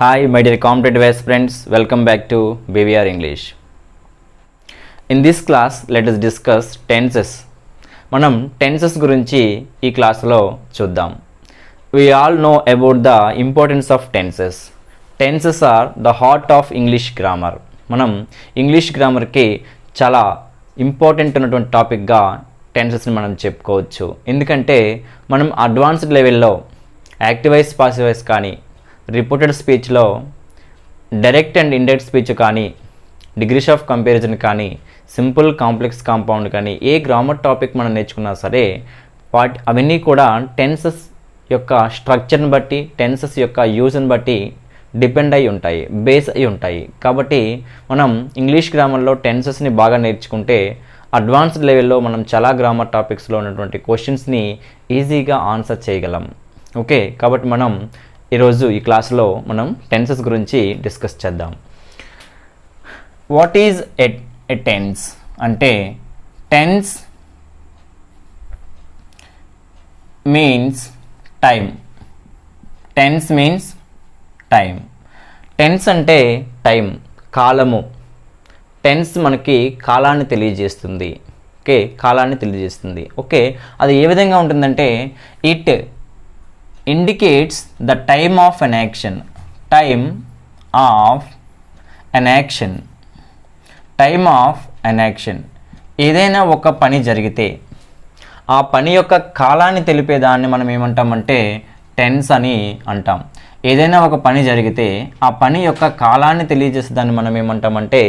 Hi, my dear competitive aspirants. Welcome back to BVR English. In this class, let us discuss tenses. మనం tenses గురించి ఈ క్లాస్లో చూద్దాం. We all know about the importance of tenses. Tenses are the heart of English grammar. మనం English గ్రామర్కి చాలా important ఉన్నటువంటి టాపిక్గా టెన్సెస్ని మనం చెప్పుకోవచ్చు. ఎందుకంటే మనం అడ్వాన్స్డ్ లెవెల్లో యాక్టివ్ వాయిస్ పాసివ్ వాయిస్ కానీ రిపోర్టెడ్ స్పీచ్లో డైరెక్ట్ అండ్ ఇండైరెక్ట్ స్పీచ్ కానీ డిగ్రీస్ ఆఫ్ కంపారిజన్ కానీ సింపుల్ కాంప్లెక్స్ కాంపౌండ్ కానీ ఏ గ్రామర్ టాపిక్ మనం నేర్చుకున్నా సరే అవన్నీ కూడా టెన్సెస్ యొక్క స్ట్రక్చర్ని బట్టి టెన్సెస్ యొక్క యూజ్ని బట్టి డిపెండ్ అయి ఉంటాయి, బేస్ అయి ఉంటాయి. కాబట్టి మనం ఇంగ్లీష్ గ్రామర్లో టెన్సెస్ని బాగా నేర్చుకుంటే అడ్వాన్స్డ్ లెవెల్లో మనం చాలా గ్రామర్ టాపిక్స్లో ఉన్నటువంటి క్వశ్చన్స్ని ఈజీగా ఆన్సర్ చేయగలం. ఓకే, కాబట్టి మనం ఈరోజు ఈ క్లాస్లో మనం టెన్సెస్ గురించి డిస్కస్ చేద్దాం. వాట్ ఈజ్ ఎ టెన్స్ అంటే tense means time. Tense means time. Tense అంటే టైం, కాలము. టెన్స్ మనకి కాలాన్ని తెలియజేస్తుంది. ఓకే, కాలాన్ని తెలియజేస్తుంది. ఓకే, అది ఏ విధంగా ఉంటుందంటే it indicates the time of an action. Time of an action. Time of an action. ఏదైనా ఒక పని జరిగితే ఆ పని యొక్క కాలాన్ని తెలిపేదాన్ని మనం ఏమంటామంటే టెన్స్ అని అంటాం. ఏదైనా ఒక పని జరిగితే ఆ పని యొక్క కాలాన్ని తెలియజేసే దాన్ని మనం ఏమంటామంటే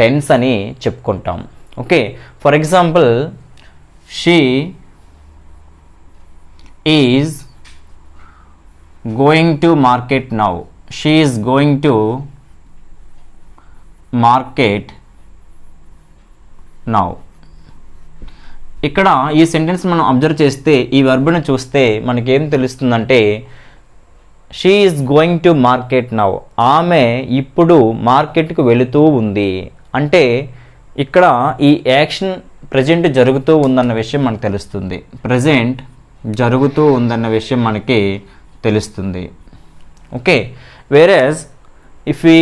టెన్స్ అని చెప్పుకుంటాం. Okay, for example she is going to market now. She is going to market now. ఇక్కడ ఈ సెంటెన్స్ మనం అబ్జర్వ్ చేస్తే ఈ వర్బ్ని చూస్తే మనకేం తెలుస్తుందంటే she is going to market now. ఆమె ఇప్పుడు మార్కెట్కు వెళుతూ ఉంది. అంటే ఇక్కడ ఈ యాక్షన్ ప్రజెంట్ జరుగుతూ ఉందన్న విషయం మనకు తెలుస్తుంది. ప్రజెంట్ జరుగుతూ ఉందన్న విషయం మనకి తెలుస్తుంది. Okay, whereas if we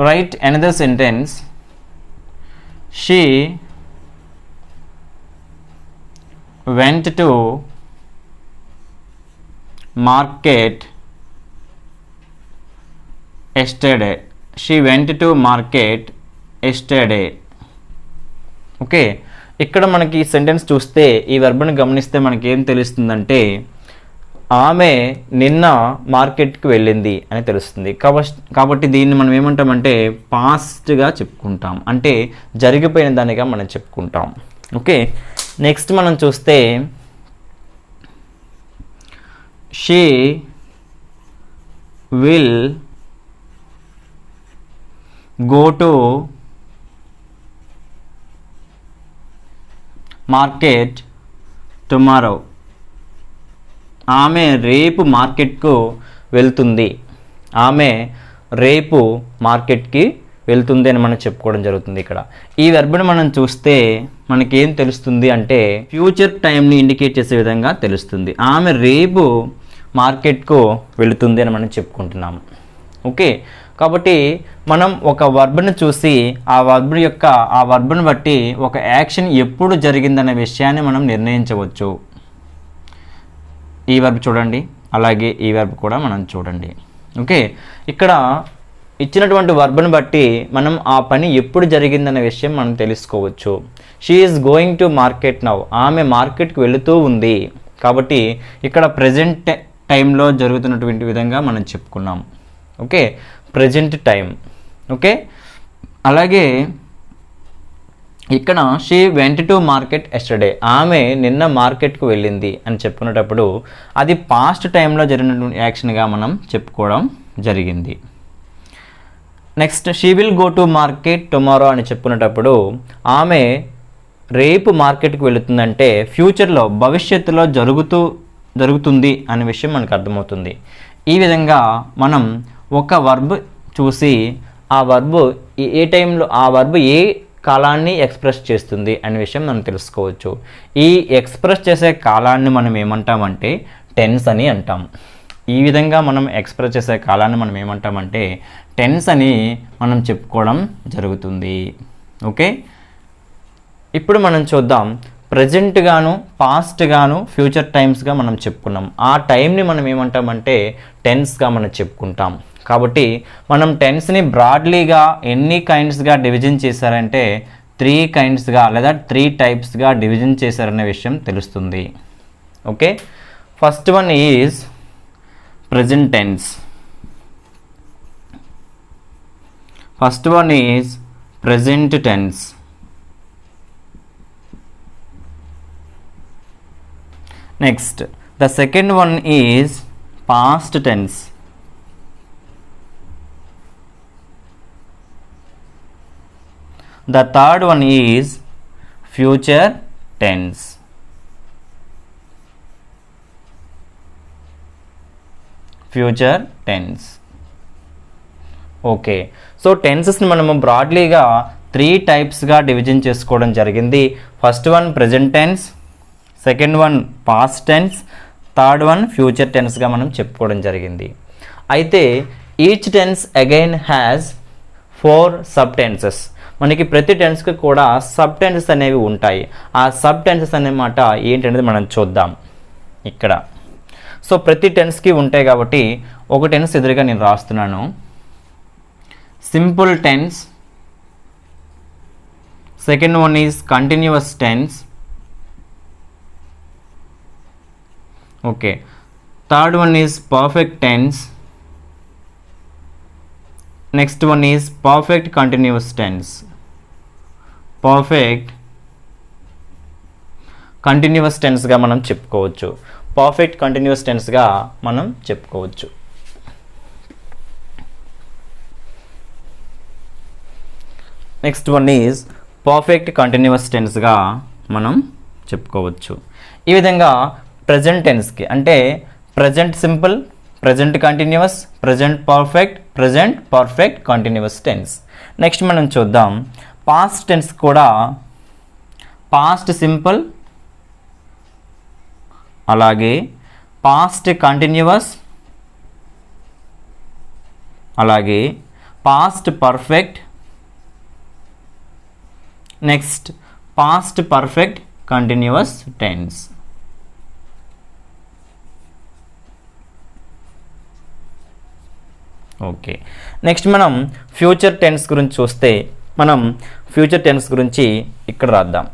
write another sentence she went to market yesterday. She went to market yesterday. Okay, ఇక్కడ మనకి ఈ సెంటెన్స్ చూస్తే ఈ వర్బ్ని గమనిస్తే మనకి ఏం తెలుస్తుందంటే ఆమె నిన్న మార్కెట్కి వెళ్ళింది అని తెలుస్తుంది. కాబట్టి దీన్ని మనం ఏమంటామంటే పాస్ట్గా చెప్పుకుంటాం, అంటే జరిగిపోయిన దానిగా మనం చెప్పుకుంటాం. ఓకే, నెక్స్ట్ మనం చూస్తే she will go to market tomorrow. ఆమె రేపు మార్కెట్కు వెళ్తుంది. ఆమె రేపు మార్కెట్కి వెళ్తుంది అని మనం చెప్పుకోవడం జరుగుతుంది. ఇక్కడ ఈ వెర్బ్ని మనం చూస్తే మనకేం తెలుస్తుంది అంటే ఫ్యూచర్ టైంని ఇండికేట్ చేసే విధంగా తెలుస్తుంది. ఆమె రేపు మార్కెట్కు వెళుతుంది అని మనం చెప్పుకుంటున్నాము. ఓకే, కాబట్టి మనం ఒక వర్బ్ని చూసి ఆ వర్బ్ని బట్టి ఒక యాక్షన్ ఎప్పుడు జరిగిందనే విషయాన్ని మనం నిర్ణయించవచ్చు. ఈ వర్బ్ చూడండి, అలాగే ఈ వర్బ్ కూడా మనం చూడండి. ఓకే, ఇక్కడ ఇచ్చినటువంటి వర్బ్ని బట్టి మనం ఆ పని ఎప్పుడు జరిగిందనే విషయం మనం తెలుసుకోవచ్చు. She is going to market now. ఆమె మార్కెట్కి వెళుతూ ఉంది. కాబట్టి ఇక్కడ ప్రజెంట్ టైంలో జరుగుతున్నటువంటి విధంగా మనం చెప్పుకున్నాం. Okay, present time. ఓకే, అలాగే ఇక్కడ she went to market yesterday. ఆమె నిన్న మార్కెట్కు వెళ్ళింది అని చెప్పుకునేటప్పుడు అది పాస్ట్ టైంలో జరిగినటువంటి యాక్షన్గా మనం చెప్పుకోవడం జరిగింది. Next she will go to market tomorrow అని చెప్పుకునేటప్పుడు ఆమె రేపు మార్కెట్కి వెళుతుందంటే ఫ్యూచర్లో భవిష్యత్తులో జరుగుతుంది అనే విషయం మనకు అర్థమవుతుంది. ఈ విధంగా మనం ఒక వర్బ్ చూసి ఆ వర్బ్ ఏ టైంలో ఆ వర్బ్ ఏ కాలాన్ని ఎక్స్ప్రెస్ చేస్తుంది అనే విషయం మనం తెలుసుకోవచ్చు. ఈ ఎక్స్ప్రెస్ చేసే కాలాన్ని మనం ఏమంటామంటే టెన్స్ అని అంటాం. ఈ విధంగా మనం ఎక్స్ప్రెస్ చేసే కాలాన్ని మనం ఏమంటామంటే టెన్స్ అని మనం చెప్పుకోవడం జరుగుతుంది. ఓకే, ఇప్పుడు మనం చూద్దాం. ప్రజెంట్ గాను, పాస్ట్ గాను, ఫ్యూచర్ టైమ్స్గా మనం చెప్పుకున్నాం. ఆ టైంని మనం ఏమంటామంటే టెన్స్గా మనం చెప్పుకుంటాం. కాబట్టి మనం టెన్స్ని బ్రాడ్లీగా ఎన్ని కైండ్స్గా డివిజన్ చేశారంటే 3 కైండ్స్గా లేదా 3 టైప్స్గా డివిజన్ చేశారనే విషయం తెలుస్తుంది. Okay, first one is present tense. First one is present tense. Next, the second one is past tense. The third one is future tense. Future tense. Okay, so టెన్సెస్ని మనము బ్రాడ్లీగా 3 టైప్స్గా డివిజన్ చేసుకోవడం జరిగింది. First one present tense, second one past tense, third one future టెన్స్గా మనం చెప్పుకోవడం జరిగింది. అయితే each tense again has 4 sub tenses. మనకి ప్రతి టెన్స్కి కూడా సబ్ టెన్సెస్ అనేవి ఉంటాయి. ఆ సబ్ టెన్సెస్ అనే మాట ఏంటనేది మనం చూద్దాం ఇక్కడ. సో ప్రతి టెన్స్కి ఉంటాయి కాబట్టి ఒక టెన్స్ ఎదురుగా నేను రాస్తున్నాను. Simple tense, second one is continuous tense, okay, third one is perfect tense, next one is perfect continuous tense. Perfect continuous టెన్స్గా మనం చెప్పుకోవచ్చు. పర్ఫెక్ట్ కంటిన్యూస్ టెన్స్గా మనం చెప్పుకోవచ్చు. Next one is perfect continuous టెన్స్గా మనం చెప్పుకోవచ్చు. ఈ విధంగా ప్రజెంట్ టెన్స్కి అంటే present simple, present continuous, present perfect continuous tense. Next మనం చూద్దాం పాస్ట్ టెన్స్ కూడా. పాస్ట్ సింపుల్, అలాగే పాస్ట్ కంటిన్యూస్, అలాగే past perfect, next past perfect continuous tense. Okay, next మనం ఫ్యూచర్ టెన్స్ గురించి చూస్తే మనం ఫ్యూచర్ టెన్స్ గురించి ఇక్కడ రాద్దాం.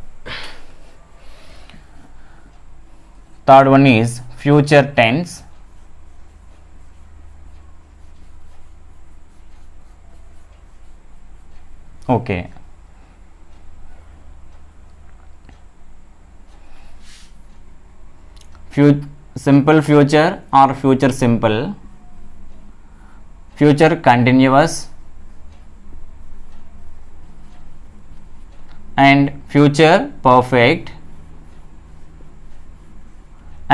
Third one is future tense. Okay, simple future or future simple, future continuous and future perfect,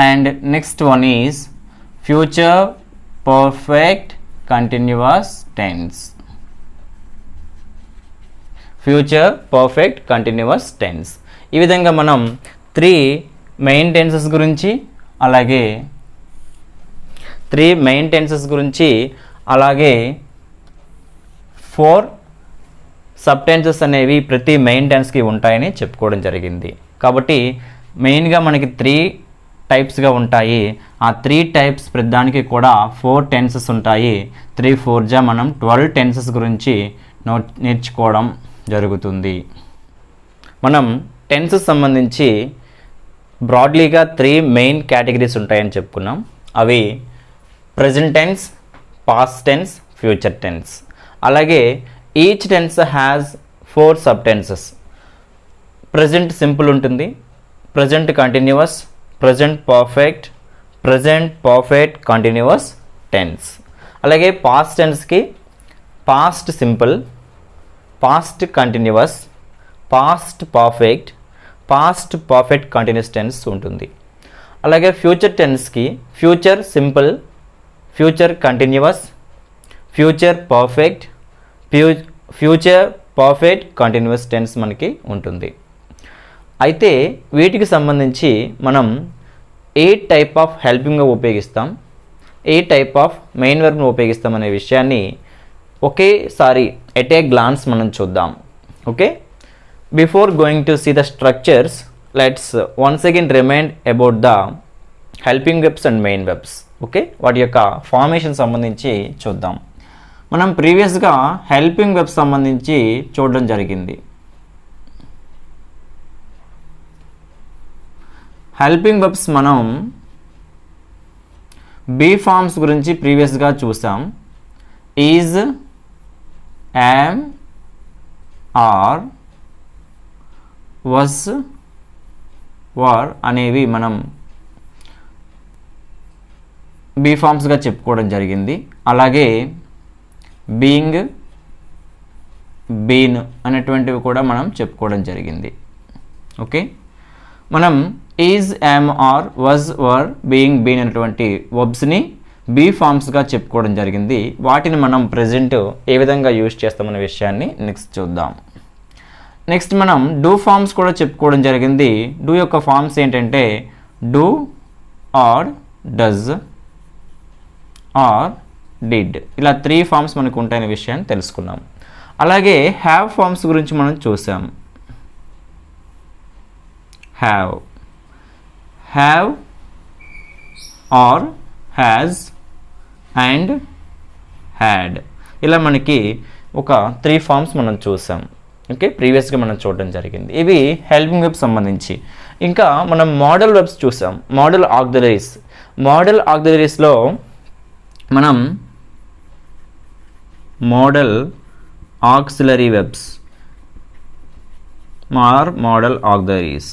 and next one is future perfect continuous tense. Future perfect continuous tense. ఈ విధంగా మనం 3 main tenses గురించి అలాగే 4 sub tenses అనేవి ప్రతి main టెన్స్కి ఉంటాయని చెప్పుకోవడం జరిగింది. కాబట్టి మెయిన్గా మనకి 3 టైప్స్గా ఉంటాయి. ఆ 3 టైప్స్ ప్రతిదానికి కూడా 4 టెన్సెస్ ఉంటాయి. 3 4 జా మనం 12 టెన్సెస్ గురించి నేర్చుకోవడం జరుగుతుంది. మనం టెన్సెస్ సంబంధించి బ్రాడ్లీగా 3 మెయిన్ కేటగిరీస్ ఉంటాయని చెప్పుకున్నాం. అవి present tense, past tense, future tense. అలాగే each tense has 4 sub tenses. Present simple ఉంటుంది, present continuous, present perfect continuous tense. అలాగే పాస్ట్ టెన్స్కి past simple, past continuous, past perfect continuous tense ఉంటుంది. అలాగే ఫ్యూచర్ టెన్స్కి future simple, future continuous, future perfect continuous tense మనకి ఉంటుంది. అయితే వీటికి సంబంధించి మనం 8 టైప్ ఆఫ్ హెల్పింగ్గా ఉపయోగిస్తాం. ఏ టైప్ ఆఫ్ మెయిన్ వర్బ్ను ఉపయోగిస్తామనే విషయాన్ని ఒకేసారి ఎట్ ఏ గ్లాన్స్ మనం చూద్దాం. Okay, before going to see the structures let's once again remind about the helping verbs and main verbs. Okay, వాటి యొక్క ఫార్మేషన్ సంబంధించి చూద్దాం. మనం ప్రీవియస్గా హెల్పింగ్ వెబ్స్ సంబంధించి చూడడం జరిగింది. హెల్పింగ్ వెబ్స్ మనం బీ ఫార్మ్స్ గురించి ప్రీవియస్గా చూసాం. ఈజ్, యామ్, ఆర్, వస్, వర్ అనేవి మనం బీ ఫార్మ్స్గా చెప్పుకోవడం జరిగింది. అలాగే బీయింగ్, బీన్ అనేటువంటివి కూడా మనం చెప్పుకోవడం జరిగింది. ఓకే, మనం is, am, are, was, were, being, been అనేటువంటి వర్బ్స్ని బీ ఫార్మ్స్గా చెప్పుకోవడం జరిగింది. వాటిని మనం ప్రెజెంట్ ఏ విధంగా యూజ్ చేస్తామనే విషయాన్ని నెక్స్ట్ చూద్దాం. నెక్స్ట్ మనం డూ ఫార్మ్స్ కూడా చెప్పుకోవడం జరిగింది. డూ యొక్క ఫార్మ్స్ ఏంటంటే do, or, does, or, did, ఇలా 3 ఫార్మ్స్ మనకు ఉంటాయనే విషయాన్ని తెలుసుకున్నాం. అలాగే హ్యావ్ ఫార్మ్స్ గురించి మనం చూసాం. Have, have, or, has and had, ఇలా మనకి ఒక 3 ఫార్మ్స్ మనం చూసాం. ఓకే, ప్రీవియస్గా మనం చూడడం జరిగింది. ఇవి హెల్పింగ్ వెబ్స్ సంబంధించి. ఇంకా మనం మోడల్ వెబ్స్ చూసాం. Modal auxiliaries. మోడల్ ఆక్సిలరీస్లో మనం modal auxiliary verbs or modal auxiliaries,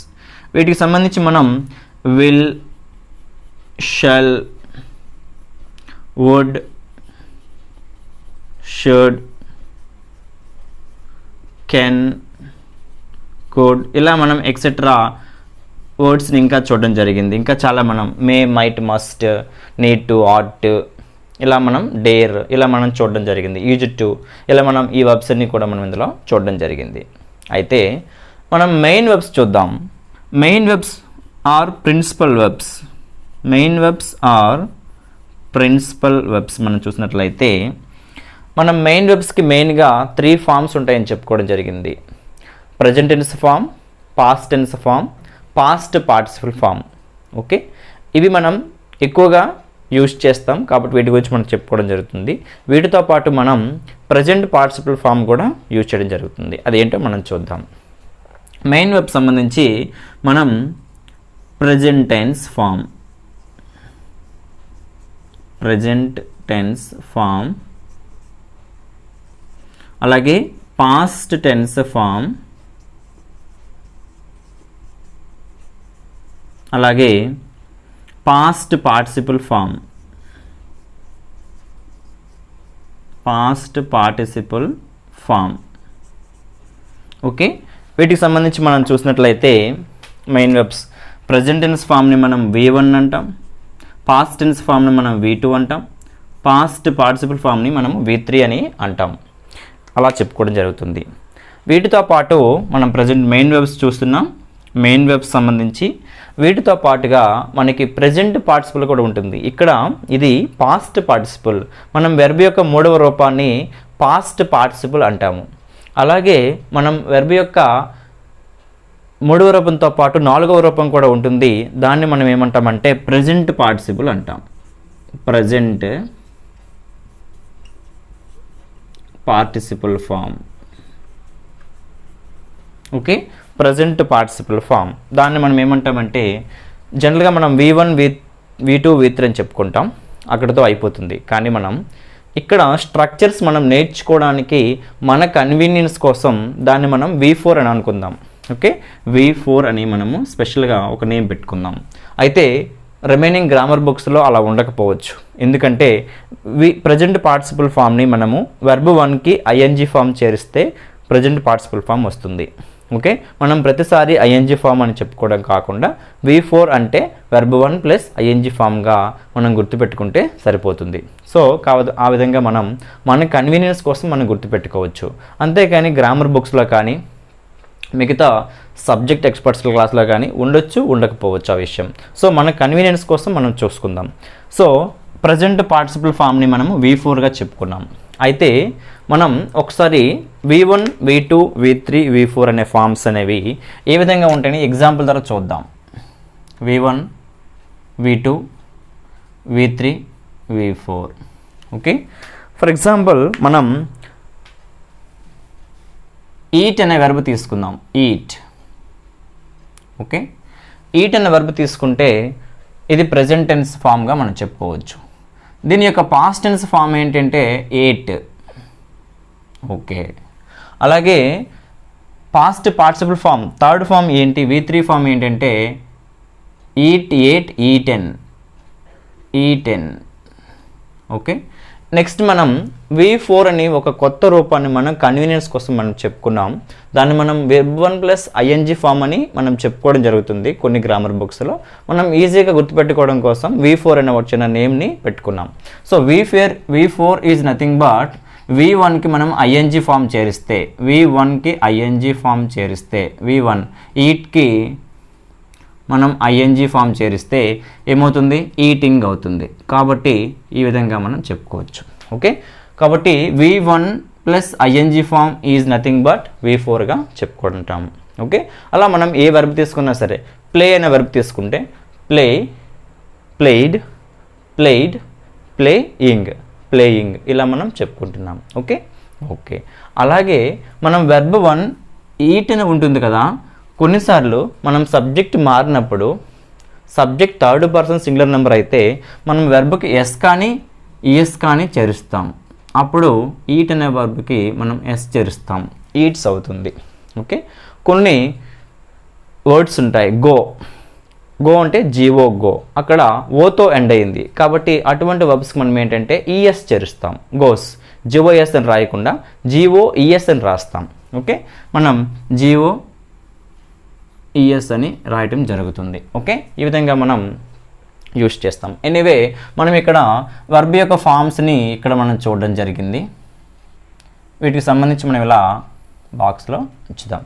వీటికి సంబంధించి మనం will, shall, would, should, can, could, ఇలా మనం ఎక్సెట్రా వర్డ్స్ని ఇంకా చూడడం జరిగింది. ఇంకా చాలా మనం మే, మైట్, మస్ట్, నీడ్ టు, ఆట్, ఇలా మనం డేర్, ఇలా మనం చూడడం జరిగింది. యూజ్ టు, ఇలా మనం ఈ వెబ్స్ అన్ని కూడా మనం ఇందులో చూడడం జరిగింది. అయితే మనం మెయిన్ వెబ్స్ చూద్దాం. Main verbs are principal verbs. Main verbs are principal verbs మనం చూసినట్లయితే మనం మెయిన్ వెబ్స్కి మెయిన్గా 3 ఫార్మ్స్ ఉంటాయని చెప్పుకోవడం జరిగింది. Present tense form, past tense form, past participle form. Okay, ఇవి మనం ఎక్కువగా యూజ్ చేస్తాం కాబట్టి వీటి గురించి మనం చెప్పుకోవడం జరుగుతుంది. వీటితో పాటు మనం ప్రజెంట్ పార్టిసిపల్ ఫామ్ కూడా యూజ్ చేయడం జరుగుతుంది. అదేంటో మనం చూద్దాం. మెయిన్ వెబ్ సంబంధించి మనం present tense form, present tense form, అలాగే పాస్ట్ టెన్స్ ఫామ్, అలాగే past participle form, past participle form. Okay, వీటికి సంబంధించి మనం చూసినట్లయితే మెయిన్ వెబ్స్ ప్రజెంట్ టెన్స్ ఫామ్ని మనం V1 అంటాం, పాస్ట్ టెన్స్ ఫామ్ని మనం V2 అంటాం, పాస్ట్ పార్టిసిపల్ ఫామ్ని మనం V3 అని అంటాం. అలా చెప్పుకోవడం జరుగుతుంది. వీటితో పాటు మనం ప్రజెంట్ మెయిన్ వెబ్స్ చూస్తున్నాం. మెయిన్ వెబ్స్ సంబంధించి వీటితో పాటుగా మనకి ప్రెజెంట్ పార్టిసిపల్ కూడా ఉంటుంది. ఇక్కడ ఇది పాస్ట్ పార్టిసిపల్. మనం వెర్బ్ యొక్క 3వ రూపాన్ని పాస్ట్ పార్టిసిపల్ అంటాము. అలాగే మనం వెర్బ్ యొక్క 3వ రూపంతో పాటు 4వ రూపం కూడా ఉంటుంది. దాన్ని మనం ఏమంటామంటే ప్రెజెంట్ పార్టిసిపల్ అంటాం. Present participle form. Okay, present participle form. దాన్ని మనం ఏమంటామంటే జనరల్గా మనం V1, V2, V3 అని చెప్పుకుంటాం, అక్కడితో అయిపోతుంది. కానీ మనం ఇక్కడ స్ట్రక్చర్స్ మనం నేర్చుకోవడానికి మన కన్వీనియన్స్ కోసం దాన్ని మనం V4 అని అనుకుందాం. ఓకే, V4 అని మనము స్పెషల్గా ఒక నేమ్ పెట్టుకుందాం. అయితే రిమైనింగ్ గ్రామర్ బుక్స్లో అలా ఉండకపోవచ్చు. ఎందుకంటే ప్రజెంట్ పార్టిసిపల్ ఫామ్ని మనము వెర్బ్ 1కి ING ఫామ్ చేరిస్తే ప్రజెంట్ పార్టిసిపల్ ఫామ్ వస్తుంది. ఓకే, మనం ప్రతిసారి ING ఫామ్ అని చెప్పుకోవడం కాకుండా V4 అంటే వెర్బ్ 1 ప్లస్ ING ఫామ్గా మనం గుర్తుపెట్టుకుంటే సరిపోతుంది. సో ఆ విధంగా మనం మన కన్వీనియన్స్ కోసం మనం గుర్తుపెట్టుకోవచ్చు. అంతేకాని గ్రామర్ బుక్స్లో కానీ మిగతా సబ్జెక్ట్ ఎక్స్పర్ట్స్ క్లాస్లో కానీ ఉండొచ్చు, ఉండకపోవచ్చు ఆ విషయం. సో మన కన్వీనియన్స్ కోసం మనం చూసుకుందాం. సో ప్రజెంట్ పార్టిసిపల్ ఫామ్ని మనము V4గా చెప్పుకున్నాం. అయితే మనం ఒకసారి V1, V2, V3, V4 అనే ఫామ్స్ అనేవి ఏ విధంగా ఉంటాయని ఎగ్జాంపుల్ ద్వారా చూద్దాం. V1, V2, V3, V4. Okay, for example మనం ఈట్ అనే వెర్బ్ తీసుకుందాం. ఈట్. ఓకే, ఈట్ అనే వెర్బ్ తీసుకుంటే ఇది ప్రెజెంట్ టెన్స్ ఫామ్గా మనం చెప్పుకోవచ్చు. దీని యొక్క పాస్ట్ టెన్స్ ఫామ్ ఏంటంటే ఎయిట్. ఓకే, అలాగే past participle form third form ఏంటి, V3 ఫామ్ ఏంటంటే eat, ate, eaten. Eaten. Okay, next మనం V4 అని ఒక కొత్త రూపాన్ని మనం కన్వీనియన్స్ కోసం మనం చెప్పుకున్నాం. దాన్ని మనం verb1 + ing ఫామ్ అని మనం చెప్పుకోవడం జరుగుతుంది కొన్ని గ్రామర్ బుక్స్లో. మనం ఈజీగా గుర్తుపెట్టుకోవడం కోసం V4 అనే వచ్చిన నేమ్ని పెట్టుకున్నాం. So V4 is nothing but V1కి మనం ing ఫామ్ చేరిస్తే, V1కి ing ఫామ్ చేరిస్తే, V1 ఈట్కి మనం ing ఫామ్ చేరిస్తే ఏమవుతుంది, ఈటింగ్ అవుతుంది. కాబట్టి ఈ విధంగా మనం చెప్పుకోవచ్చు. ఓకే, కాబట్టి V1 + ing form is nothing but V4గా చెప్పుకుంటాము. ఓకే, అలా మనం ఏ వెర్బ్ తీసుకున్నా సరే, ప్లే అనే వెర్బ్ తీసుకుంటే play, played, played, playing, playing, ఇలా మనం చెప్పుకుంటున్నాం. ఓకే ఓకే, అలాగే మనం వెర్బ్ 1 ఈట్ అని ఉంటుంది కదా, కొన్నిసార్లు మనం సబ్జెక్ట్ మారినప్పుడు subject third person singular number అయితే మనం వెర్బ్కి ఎస్ కానీ ఈఎస్ కానీ చేరుస్తాం. అప్పుడు ఈట్ అనే వెర్బ్కి మనం ఎస్ చేరుస్తాం, ఈట్స్ అవుతుంది. ఓకే, కొన్ని వర్డ్స్ ఉంటాయి. గో, గో అంటే జీఓ గో, అక్కడ ఓతో ఎండ్ అయింది కాబట్టి అటువంటి వర్బ్స్కి మనం ఏంటంటే ఈఎస్ చేరుస్తాం. గోస్, జిఓఎస్ అని రాయకుండా GOES అని రాస్తాం. ఓకే, మనం GOES అని రాయటం జరుగుతుంది. ఓకే, ఈ విధంగా మనం యూస్ చేస్తాం. ఎనీవే మనం ఇక్కడ వర్బ్ యొక్క ఫామ్స్ని ఇక్కడ మనం చూడడం జరిగింది. వీటికి సంబంధించి మనం ఇలా బాక్స్లో ఇచ్చుదాం.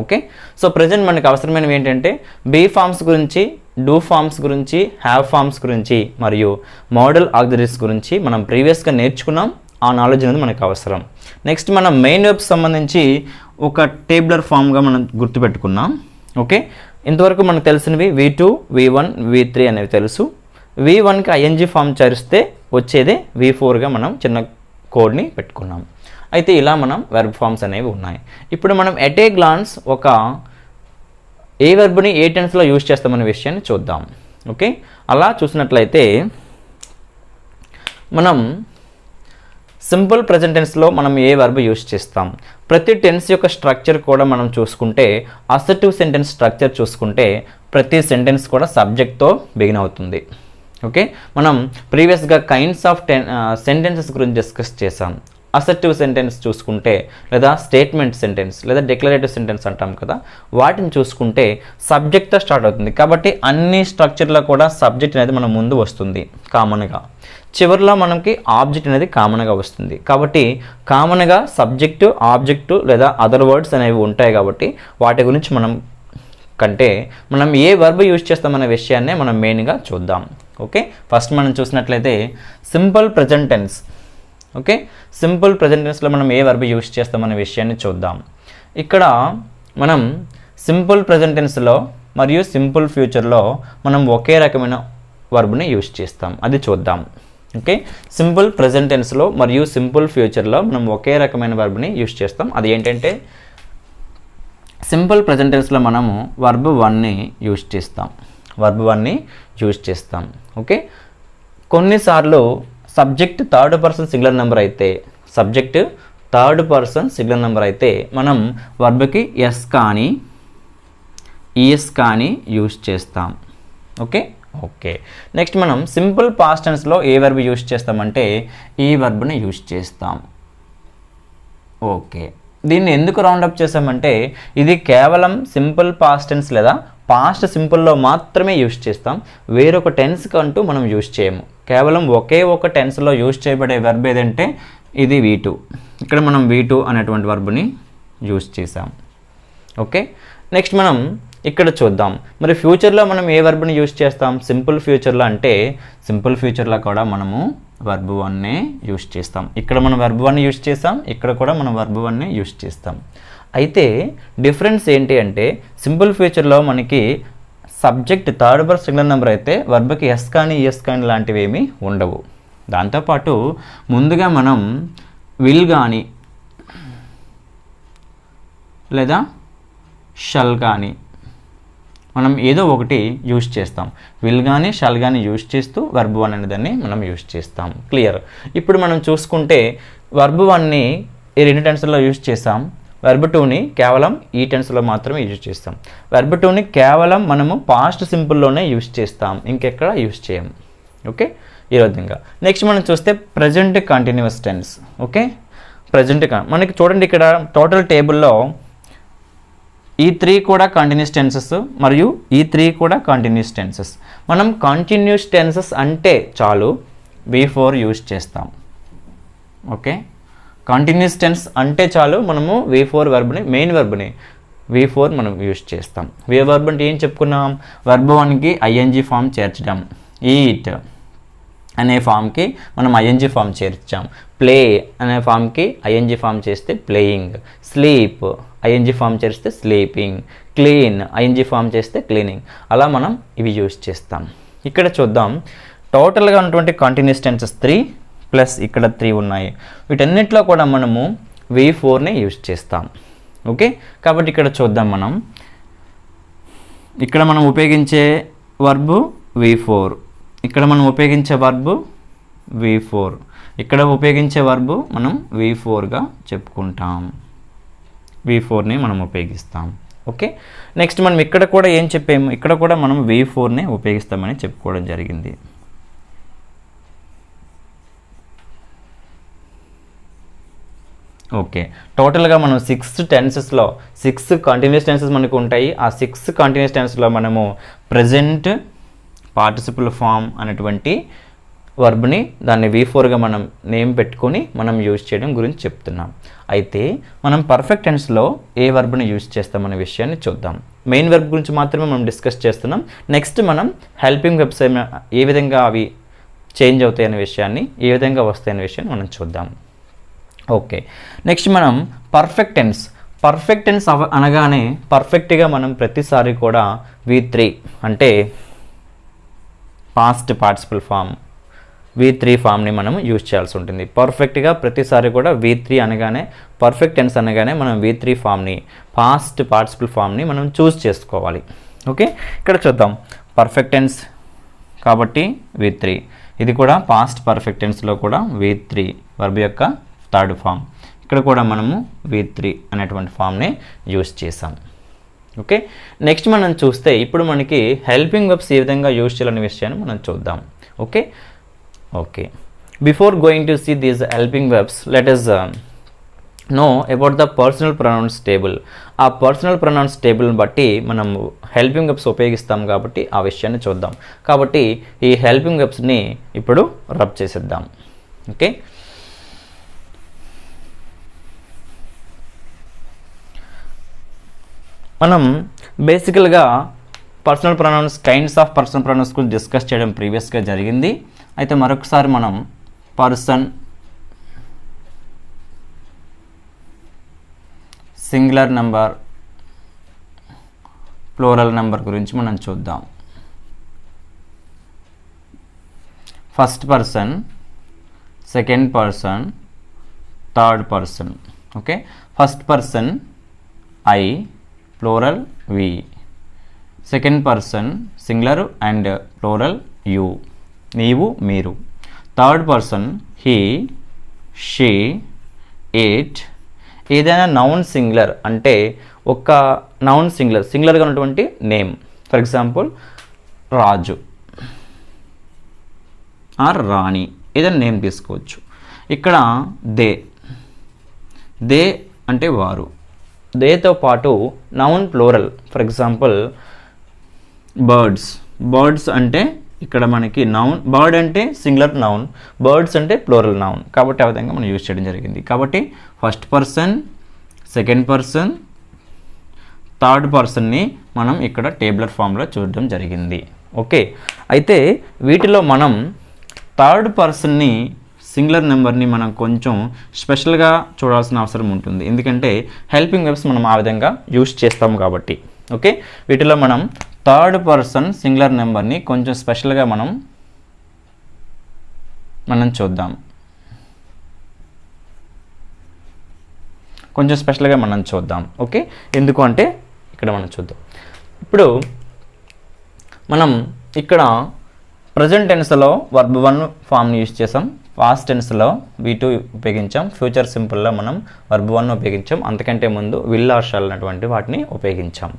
ఓకే, సో ప్రజెంట్ మనకు అవసరమైనవి ఏంటంటే బీ ఫామ్స్ గురించి, డూ ఫామ్స్ గురించి, హ్యావ్ ఫామ్స్ గురించి మరియు మోడల్ ఆక్సిలరీస్ గురించి మనం ప్రీవియస్గా నేర్చుకున్నాం. ఆ నాలెడ్జ్ అనేది మనకు అవసరం. నెక్స్ట్ మనం మెయిన్ వెబ్స్ సంబంధించి ఒక టేబులర్ ఫామ్గా మనం గుర్తుపెట్టుకున్నాం. ఓకే, ఇంతవరకు మనకు తెలిసినవి V2, V1, V3 అనేవి తెలుసు. V1కి ing ఫామ్ చేరిస్తే వచ్చేదే V4గా మనం చిన్న కోడ్ని పెట్టుకున్నాం. అయితే ఇలా మనం వెర్బ్ ఫామ్స్ అనేవి ఉన్నాయి. ఇప్పుడు మనం ఎట్ ఏ గ్లాన్స్ ఒక ఏ వెర్బ్ని ఏ టెన్స్లో యూజ్ చేస్తామనే విషయాన్ని చూద్దాం. ఓకే, అలా చూసినట్లయితే మనం సింపుల్ ప్రెజెంట్ టెన్స్లో మనం ఏ వర్బ్ యూజ్ చేస్తాం. ప్రతి టెన్స్ యొక్క స్ట్రక్చర్ కూడా మనం చూసుకుంటే, అసర్టివ్ సెంటెన్స్ స్ట్రక్చర్ చూసుకుంటే ప్రతి సెంటెన్స్ కూడా సబ్జెక్ట్తో బిగిన్ అవుతుంది. ఓకే, మనం ప్రీవియస్గా కైండ్స్ ఆఫ్ సెంటెన్సెస్ గురించి డిస్కస్ చేసాం. అసర్టివ్ సెంటెన్స్ చూసుకుంటే, లేదా స్టేట్మెంట్ సెంటెన్స్, లేదా డిక్లరేటివ్ సెంటెన్స్ అంటాం కదా, వాటిని చూసుకుంటే సబ్జెక్ట్తో స్టార్ట్ అవుతుంది. కాబట్టి అన్ని స్ట్రక్చర్లో కూడా సబ్జెక్ట్ అనేది మన ముందు వస్తుంది కామన్గా. చివరిలో మనకి ఆబ్జెక్ట్ అనేది కామన్గా వస్తుంది. కాబట్టి కామన్గా సబ్జెక్టు, ఆబ్జెక్టు లేదా అదర్ వర్డ్స్ అనేవి ఉంటాయి. కాబట్టి వాటి గురించి మనం మనం ఏ వర్బ్ యూజ్ చేస్తామనే విషయాన్నే మనం మెయిన్గా చూద్దాం. ఓకే, ఫస్ట్ మనం చూసినట్లయితే simple present tense. Okay, simple present టెన్స్లో మనం ఏ వర్బ్ యూజ్ చేస్తామనే విషయాన్ని చూద్దాం. ఇక్కడ మనం సింపుల్ ప్రెజెంట్ టెన్స్లో మరియు సింపుల్ ఫ్యూచర్లో మనం ఒకే రకమైన వర్బ్ని యూజ్ చేస్తాం. అది చూద్దాం. ఓకే, సింపుల్ ప్రెజెంట్ టెన్స్లో మరియు సింపుల్ ఫ్యూచర్లో మనం ఒకే రకమైన వర్బ్ని యూజ్ చేస్తాం. అది ఏంటంటే సింపుల్ ప్రెజెంట్ టెన్స్లో మనము వర్బ్ 1ని యూజ్ చేస్తాం. వర్బ్ 1ని యూజ్ చేస్తాం. ఓకే, కొన్నిసార్లు subject third person singular number అయితే మనం వర్బ్కి ఎస్ కానీ ఈఎస్ కానీ యూజ్ చేస్తాం. ఓకే ఓకే, నెక్స్ట్ మనం సింపుల్ పాస్ట్ టెన్స్లో ఏ వర్బ్ యూజ్ చేస్తామంటే ఈ వర్బ్ని యూజ్ చేస్తాం. ఓకే, దీన్ని ఎందుకు రౌండప్ చేసామంటే ఇది కేవలం సింపుల్ పాస్ట్ టెన్స్ లేదా పాస్ట్ సింపుల్లో మాత్రమే యూజ్ చేస్తాం. వేరొక టెన్స్కి అంటూ మనం యూజ్ చేయము. కేవలం ఒకే ఒక టెన్స్లో యూజ్ చేయబడే వర్బ్ ఏదంటే ఇది V2. ఇక్కడ మనం V2 అనేటువంటి వర్బ్ని యూజ్ చేసాం. ఓకే, నెక్స్ట్ మనం ఇక్కడ చూద్దాం. మరి ఫ్యూచర్లో మనం ఏ వర్బ్ని యూజ్ చేస్తాం? సింపుల్ ఫ్యూచర్లో అంటే సింపుల్ ఫ్యూచర్లో కూడా మనము వర్బ్ వన్నే యూజ్ చేస్తాం. ఇక్కడ మనం వర్బ్ వన్ యూజ్ చేస్తాం, ఇక్కడ కూడా మనం వర్బ్ వన్నే యూజ్ చేస్తాం. అయితే డిఫరెన్స్ ఏంటి అంటే సింపుల్ ఫ్యూచర్లో మనకి subject third person singular number అయితే వర్బ్కి ఎస్ కానీ ఎస్ కానీ లాంటివి ఏమీ ఉండవు. దాంతోపాటు ముందుగా మనం విల్ కానీ లేదా షల్ కానీ మనం ఏదో ఒకటి యూజ్ చేస్తాం. విల్ కానీ షల్ కానీ యూజ్ చేస్తూ వర్బ్ వన్ అనే దాన్ని మనం యూజ్ చేస్తాం. క్లియర్? ఇప్పుడు మనం చూసుకుంటే వర్బ్ వన్ని ఈ రెండు టెన్స్లో యూజ్ చేస్తాం. వర్బ్ టూని కేవలం ఈ టెన్స్లో మాత్రమే యూజ్ చేస్తాం. వర్బ్ టూని కేవలం మనము పాస్ట్ సింపుల్లోనే యూజ్ చేస్తాం, ఇంకెక్కడ యూజ్ చేయం. ఓకే, ఈ విధంగా. నెక్స్ట్ మనం చూస్తే present continuous tense. Okay, present మనకి చూడండి ఇక్కడ టోటల్ టేబుల్లో ఈ 3 కూడా కంటిన్యూస్ టెన్సెస్ మరియు ఈ 3 కూడా కంటిన్యూస్ టెన్సెస్. మనం కంటిన్యూస్ టెన్సెస్ అంటే చాలు V4 యూజ్ చేస్తాం. ఓకే, కంటిన్యూస్ టెన్స్ అంటే చాలు మనము V4 వర్బ్ని, మెయిన్ వర్బ్ని V4 మనం యూజ్ చేస్తాం. వర్బ్ అంటే ఏం చెప్పుకున్నాం? వర్బ్ వన్కి ఐఎన్జీ ఫామ్ చేర్చడం. ఈట్ అనే ఫామ్కి మనం ఐఎన్జీ ఫామ్ చేర్చాం. ప్లే అనే ఫామ్కి ఐఎన్జీ ఫామ్ చేస్తే ప్లేయింగ్. స్లీప్ ఐఎన్జీ ఫామ్ చేస్తే స్లీపింగ్. క్లీన్ ఐఎన్జీ ఫామ్ చేస్తే క్లీనింగ్. అలా మనం ఇవి యూజ్ చేస్తాం. ఇక్కడ చూద్దాం, టోటల్గా ఉన్నటువంటి కంటిన్యూస్ టెన్సెస్ 3 ప్లస్ ఇక్కడ 3 ఉన్నాయి. వీటన్నిటిలో కూడా మనము V4ని యూజ్ చేస్తాం. ఓకే, కాబట్టి ఇక్కడ చూద్దాం. మనం ఇక్కడ మనం ఉపయోగించే వర్బు V4, ఇక్కడ మనం ఉపయోగించే వర్బు V4, ఇక్కడ ఉపయోగించే వర్బు మనం V4గా చెప్పుకుంటాం. V4ని మనం ఉపయోగిస్తాం. ఓకే, నెక్స్ట్ మనం ఇక్కడ కూడా ఏం చెప్పాము? ఇక్కడ కూడా మనం V4ని ఉపయోగిస్తామని చెప్పుకోవడం జరిగింది. ఓకే, టోటల్గా మనం 6 టెన్సెస్లో 6 కంటిన్యూస్ టెన్సెస్ మనకు ఉంటాయి. ఆ 6 కంటిన్యూస్ టెన్సెస్లో మనము ప్రజెంట్ పార్టిసిపల్ ఫామ్ అనేటువంటి వర్బ్ని దాన్ని V4గా మనం నేమ్ పెట్టుకొని మనం యూజ్ చేయడం గురించి చెప్తున్నాం. అయితే మనం పర్ఫెక్ట్ టెన్స్లో ఏ వర్బ్ని యూజ్ చేస్తామనే విషయాన్ని చూద్దాం. మెయిన్ వర్బ్ గురించి మాత్రమే మనం డిస్కస్ చేస్తున్నాం. నెక్స్ట్ మనం హెల్పింగ్ వెబ్స్ ఏ విధంగా అవి చేంజ్ అవుతాయి అనే విషయాన్ని, ఏ విధంగా వస్తాయనే విషయాన్ని మనం చూద్దాం. ఓకే, నెక్స్ట్ మనం పర్ఫెక్ట్ టెన్స్. పర్ఫెక్ట్ టెన్స్ అనగానే పర్ఫెక్ట్గా మనం ప్రతిసారి కూడా V3 అంటే పాస్ట్ పార్టిసిపల్ ఫామ్ V3 ఫామ్ని మనం యూజ్ చేయాల్సి ఉంటుంది. పర్ఫెక్ట్గా ప్రతిసారి కూడా V3 అనగానే, పర్ఫెక్ట్ టెన్స్ అనగానే మనం V3 ఫామ్ని, పాస్ట్ పార్టిసిపల్ ఫామ్ని మనం చూస్ చేసుకోవాలి. ఓకే, ఇక్కడ చూద్దాం. పర్ఫెక్ట్ టెన్స్ కాబట్టి V3, ఇది కూడా పాస్ట్ పర్ఫెక్ట్ టెన్స్లో కూడా V3 వర్బ్ యొక్క థర్డ్ ఫామ్. ఇక్కడ కూడా మనము V3 అనేటువంటి ఫామ్ని యూజ్ చేసాం. ఓకే, నెక్స్ట్ మనం చూస్తే ఇప్పుడు మనకి హెల్పింగ్ వెబ్స్ ఏ విధంగా యూజ్ చేయాలనే విషయాన్ని మనం చూద్దాం. Okay, before going to see these helping verbs let us know about the personal pronouns table. ఆ పర్సనల్ ప్రొనౌన్స్ టేబుల్ని బట్టి మనం హెల్పింగ్ వెబ్స్ ఉపయోగిస్తాం కాబట్టి ఆ విషయాన్ని చూద్దాం. కాబట్టి ఈ హెల్పింగ్ వెబ్స్ని ఇప్పుడు రబ్ చేసేద్దాం. ఓకే, మనం బేసికల్గా personal pronouns, kinds of personal pronouns గురించి డిస్కస్ చేయడం ప్రీవియస్గా జరిగింది. అయితే మరొకసారి మనం person, singular number, plural number గురించి మనం చూద్దాం. First person, second person, third person. Okay, first person I, plural we. Second person singular and plural you, నీవు, మీరు. Third person he, she, it. ఏదైనా నౌన్ సింగులర్ అంటే ఒక నౌన్ సింగులర్గా ఉన్నటువంటి name. For example Raju or Rani, ఏదైనా నేమ్ తీసుకోవచ్చు. ఇక్కడ దే అంటే వారు. దేతో పాటు noun plural. For example birds అంటే ఇక్కడ మనకి నౌన్, బర్డ్ అంటే సింగులర్ నౌన్, బర్డ్స్ అంటే ప్లూరల్ నౌన్. కాబట్టి ఆ విధంగా మనం యూజ్ చేయడం జరిగింది. కాబట్టి first person, second person, third పర్సన్ని మనం ఇక్కడ టేబులర్ ఫామ్లో చూడడం జరిగింది. ఓకే, అయితే వీటిలో మనం థర్డ్ పర్సన్ని సింగులర్ నెంబర్ని మనం కొంచెం స్పెషల్గా చూడాల్సిన అవసరం ఉంటుంది. ఎందుకంటే హెల్పింగ్ వెర్బ్స్ మనం ఆ విధంగా యూజ్ చేస్తాం కాబట్టి. ఓకే, వీటిలో మనం థర్డ్ పర్సన్ సింగులర్ నెంబర్ని కొంచెం స్పెషల్గా మనం చూద్దాం. కొంచెం స్పెషల్గా మనం చూద్దాం. ఓకే, ఎందుకు అంటే ఇక్కడ మనం చూద్దాం. ఇప్పుడు మనం ఇక్కడ ప్రజెంట్ టెన్స్లో వర్బ్ 1 ఫామ్ని యూజ్ చేసాం, పాస్ట్ టెన్స్లో V2 ఉపయోగించాం, ఫ్యూచర్ సింపుల్లో మనం వర్బ్ 1 ఉపయోగించాం, అంతకంటే ముందు విల్ ఆర్ షల్ అన్నటువంటి వాటిని ఉపయోగించాం.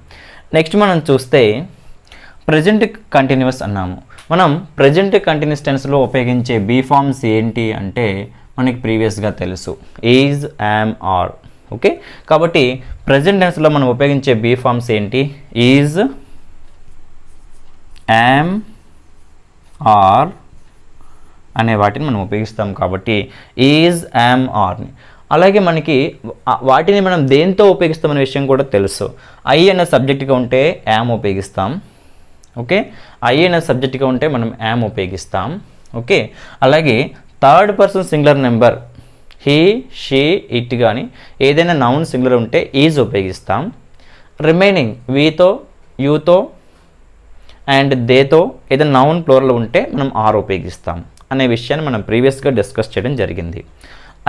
నెక్స్ట్ మనం చూస్తే ప్రజెంట్ కంటిన్యూస్ అన్నాము. మనం ప్రజెంట్ కంటిన్యూస్ టెన్స్లో ఉపయోగించే బీ ఫామ్స్ ఏంటి అంటే మనకి ప్రీవియస్గా తెలుసు, ఈజ్, యామ్, ఆర్. ఓకే, కాబట్టి ప్రజెంట్ టెన్స్లో మనం ఉపయోగించే బీ ఫామ్స్ ఏంటి? ఈజ్, యామ్, ఆర్ అనే వాటిని మనం ఉపయోగిస్తాం. కాబట్టి ఈజ్, యామ్, ఆర్ని. అలాగే మనకి వాటిని మనం దేంతో ఉపయోగిస్తామనే విషయం కూడా తెలుసు. ఐ అనే సబ్జెక్ట్గా ఉంటే యామ్ ఉపయోగిస్తాం. ఓకే, ఐ అనే సబ్జెక్ట్గా ఉంటే మనం యామ్ ఉపయోగిస్తాం. ఓకే, అలాగే third person singular number he, she, it కానీ ఏదైనా నౌన్ సింగులర్ ఉంటే ఈజ్ ఉపయోగిస్తాం. రిమైనింగ్ వీతో, యూతో అండ్ దేతో ఏదైనా నౌన్ ప్లూరల్ ఉంటే మనం ఆర్ ఉపయోగిస్తాం అనే విషయాన్ని మనం ప్రీవియస్గా డిస్కస్ చేయడం జరిగింది.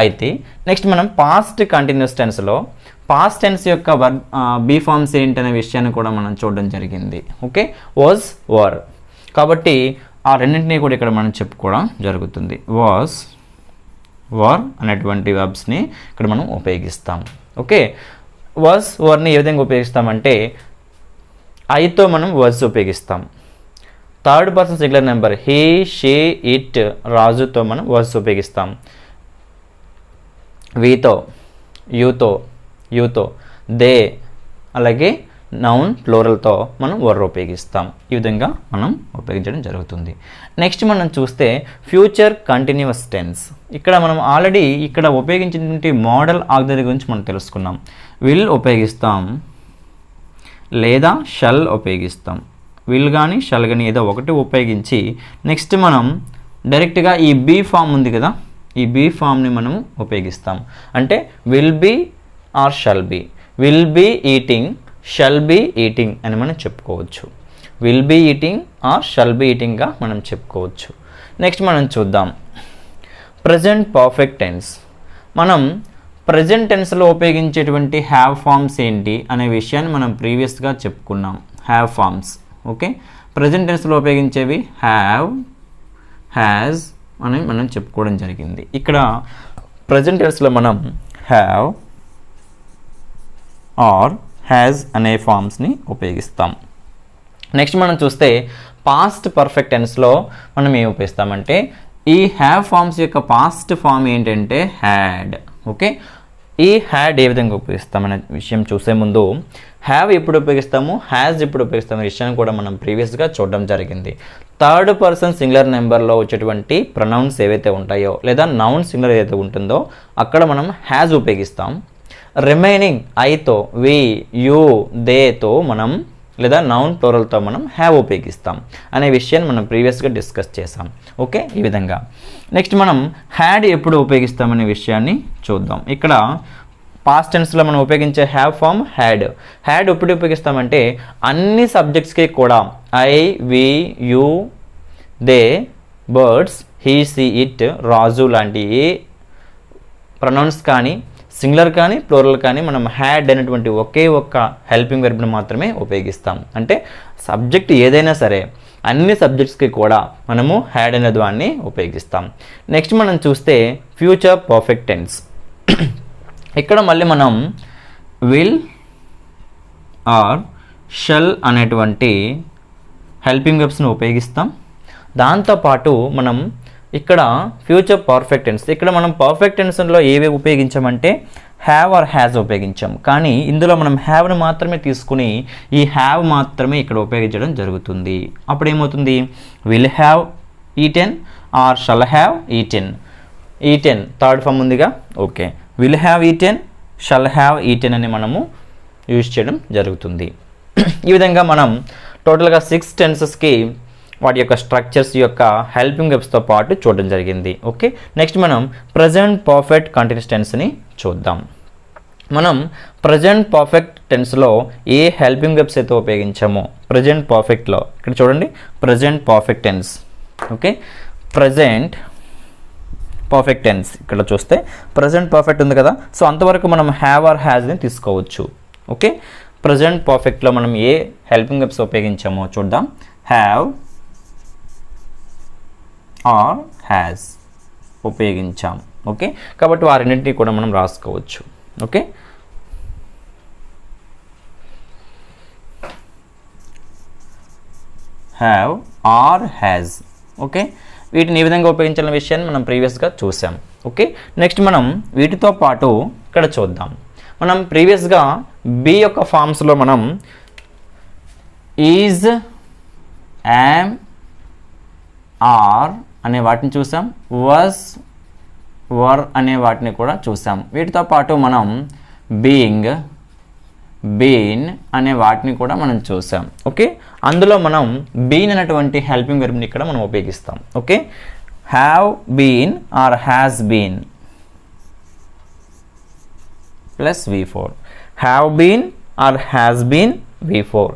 అయితే నెక్స్ట్ మనం పాస్ట్ కంటిన్యూస్ టెన్స్లో పాస్ట్ టెన్స్ యొక్క బీ ఫామ్స్ ఏంటనే విషయాన్ని కూడా మనం చూడడం జరిగింది. ఓకే, వాజ్, వర్. కాబట్టి ఆ రెండింటినీ కూడా ఇక్కడ మనం చెప్పుకోవడం జరుగుతుంది. వాజ్, వర్ అనేటువంటి వర్బ్స్ని ఇక్కడ మనం ఉపయోగిస్తాం. ఓకే, వాజ్, వర్ని ఏ విధంగా ఉపయోగిస్తామంటే ఐతో మనం వాజ్ ఉపయోగిస్తాం. Third person singular number he, she, it, రాజుతో మనం వాజ్ ఉపయోగిస్తాం. వీతో, యూతో, దే, అలాగే నౌన్ ప్లూరల్తో మనం వర్ ఉపయోగిస్తాం. ఈ విధంగా మనం ఉపయోగించడం జరుగుతుంది. నెక్స్ట్ మనం చూస్తే ఫ్యూచర్ కంటిన్యూస్ టెన్స్. ఇక్కడ మనం ఆల్రెడీ ఇక్కడ ఉపయోగించినటువంటి మోడల్ ఆగ్జరీ గురించి మనం తెలుసుకున్నాం. విల్ ఉపయోగిస్తాం లేదా షల్ ఉపయోగిస్తాం. విల్ కానీ షల్ కానీ ఏదో ఒకటి ఉపయోగించి నెక్స్ట్ మనం డైరెక్ట్గా ఈ బీ ఫామ్ ఉంది కదా, ఈ బీ ఫామ్ని మనం ఉపయోగిస్తాం. అంటే will be or shall be. Will be eating, shall be eating అని మనం చెప్పుకోవచ్చు. Will be eating or shall be ఈటింగ్గా మనం చెప్పుకోవచ్చు. నెక్స్ట్ మనం చూద్దాం ప్రజెంట్ పర్ఫెక్ట్ టెన్స్. మనం ప్రజెంట్ టెన్స్లో ఉపయోగించేటువంటి హ్యావ్ ఫామ్స్ ఏంటి అనే విషయాన్ని మనం ప్రీవియస్గా చెప్పుకున్నాం. Have forms. ఓకే, ప్రజెంట్ టెన్స్లో ఉపయోగించేవి హ్యావ్, హ్యాజ్ అని మనం చెప్పుకోవడం జరిగింది. ఇక్కడ ప్రజెంట్ టెన్స్లో మనం హ్యావ్ ఆర్ హ్యాజ్ అనే ఫామ్స్ని ఉపయోగిస్తాం. నెక్స్ట్ మనం చూస్తే పాస్ట్ పర్ఫెక్ట్ టెన్స్లో మనం ఏం ఉపయోగిస్తామంటే ఈ హ్యావ్ ఫామ్స్ యొక్క పాస్ట్ ఫామ్ ఏంటంటే హ్యాడ్. ఓకే, ఈ హ్యాడ్ ఏ విధంగా ఉపయోగిస్తామనే విషయం చూసే ముందు హ్యావ్ ఎప్పుడు ఉపయోగిస్తాము, హ్యాజ్ ఎప్పుడు ఉపయోగిస్తాము విషయాన్ని కూడా మనం ప్రీవియస్గా చూడడం జరిగింది. థర్డ్ పర్సన్ సింగులర్ నెంబర్లో వచ్చేటువంటి ప్రొనౌన్స్ ఏవైతే ఉంటాయో లేదా నౌన్ సింగులర్ ఏదైతే ఉంటుందో అక్కడ మనం హ్యాజ్ ఉపయోగిస్తాం. రిమైనింగ్ ఐతో, వి, యూ, దేతో మనం లేదా నౌన్ ప్లూరల్తో మనం హ్యావ్ ఉపయోగిస్తాం అనే విషయాన్ని మనం ప్రీవియస్గా డిస్కస్ చేసాం. ఓకే, ఈ విధంగా నెక్స్ట్ మనం హ్యాడ్ ఎప్పుడు ఉపయోగిస్తామనే విషయాన్ని చూద్దాం. ఇక్కడ పాస్ట్ టెన్స్లో మనం ఉపయోగించే హ్యావ్ ఫామ్ హ్యాడ్. హ్యాడ్ ఎప్పుడు ఉపయోగిస్తామంటే అన్ని సబ్జెక్ట్స్కి కూడా I, we, you, they, birds, he, she, it, Raju లాంటి ఏ ప్రొనౌన్స్ కానీ సింగులర్ కానీ ప్లూరల్ కానీ మనం హ్యాడ్ అనేటువంటి ఒకే ఒక్క హెల్పింగ్ వెర్బ్ని మాత్రమే ఉపయోగిస్తాం. అంటే సబ్జెక్ట్ ఏదైనా సరే అన్ని సబ్జెక్ట్స్కి కూడా మనము హ్యాడ్ అనే దాన్ని ఉపయోగిస్తాం. నెక్స్ట్ మనం చూస్తే ఫ్యూచర్ పర్ఫెక్ట్ టెన్స్. ఇక్కడ మళ్ళీ మనం విల్ ఆర్ షల్ అనేటువంటి హెల్పింగ్ వెర్బ్స్ని ఉపయోగిస్తాం. దాంతోపాటు మనం ఇక్కడ ఫ్యూచర్ పర్ఫెక్ట్ టెన్స్, ఇక్కడ మనం పర్ఫెక్ట్ టెన్స్లో ఏవి ఉపయోగించామంటే హ్యావ్ ఆర్ హ్యాజ్ ఉపయోగించాం. కానీ ఇందులో మనం హ్యావ్ను మాత్రమే తీసుకుని ఈ హ్యావ్ మాత్రమే ఇక్కడ ఉపయోగించడం జరుగుతుంది. అప్పుడు ఏమవుతుంది, will have eaten or shall have eaten. Eaten third form ఉందిగా, okay, will have eaten, shall have eaten అని మనము యూజ్ చేయడం జరుగుతుంది. ఈ విధంగా మనం టోటల్గా 6 టెన్సెస్కి వాటి యొక్క స్ట్రక్చర్స్ యొక్క హెల్పింగ్ వెబ్స్తో పాటు చూడడం జరిగింది. ఓకే, నెక్స్ట్ మనం ప్రజెంట్ పర్ఫెక్ట్ కంటిన్యూస్ టెన్స్ని చూద్దాం. మనం ప్రజెంట్ పర్ఫెక్ట్ టెన్స్లో ఏ హెల్పింగ్ వెబ్స్ అయితే ఉపయోగించామో ప్రజెంట్ పర్ఫెక్ట్లో ఇక్కడ చూడండి, present perfect tense. Okay, present perfect tense ఇక్కడ చూస్తే ప్రజెంట్ పర్ఫెక్ట్ ఉంది కదా, సో అంతవరకు మనం హ్యావ్ ఆర్ హ్యాజ్ని తీసుకోవచ్చు. ఓకే, ప్రజెంట్ పర్ఫెక్ట్లో మనం ఏ హెల్పింగ్ వెబ్స్ ఉపయోగించామో చూద్దాం. హ్యావ్ ఆర్ హ్యాజ్ ఉపయోగించాం. ఓకే, కాబట్టి వారెన్నింటినీ కూడా మనం రాసుకోవచ్చు. Okay, have or has. Okay, వీటిని ఏ విధంగా ఉపయోగించాలనే విషయాన్ని మనం ప్రీవియస్గా చూసాం. ఓకే, నెక్స్ట్ మనం వీటితో పాటు ఇక్కడ చూద్దాం. మనం ప్రీవియస్గా బి యొక్క ఫామ్స్లో మనం ఈజ్, యామ్, ఆర్ అనే వాటిని చూసాం, వాజ్, వర్ అనే వాటిని కూడా చూసాం. వీటితో పాటు మనం బీయింగ్, బీన్ అనే వాటిని కూడా మనం చూసాం. ఓకే, అందులో మనం బీన్ అనేటువంటి హెల్పింగ్ వెర్బ్ని ఇక్కడ మనం ఉపయోగిస్తాం. Okay, have been or has been plus V4, have been or has been V4,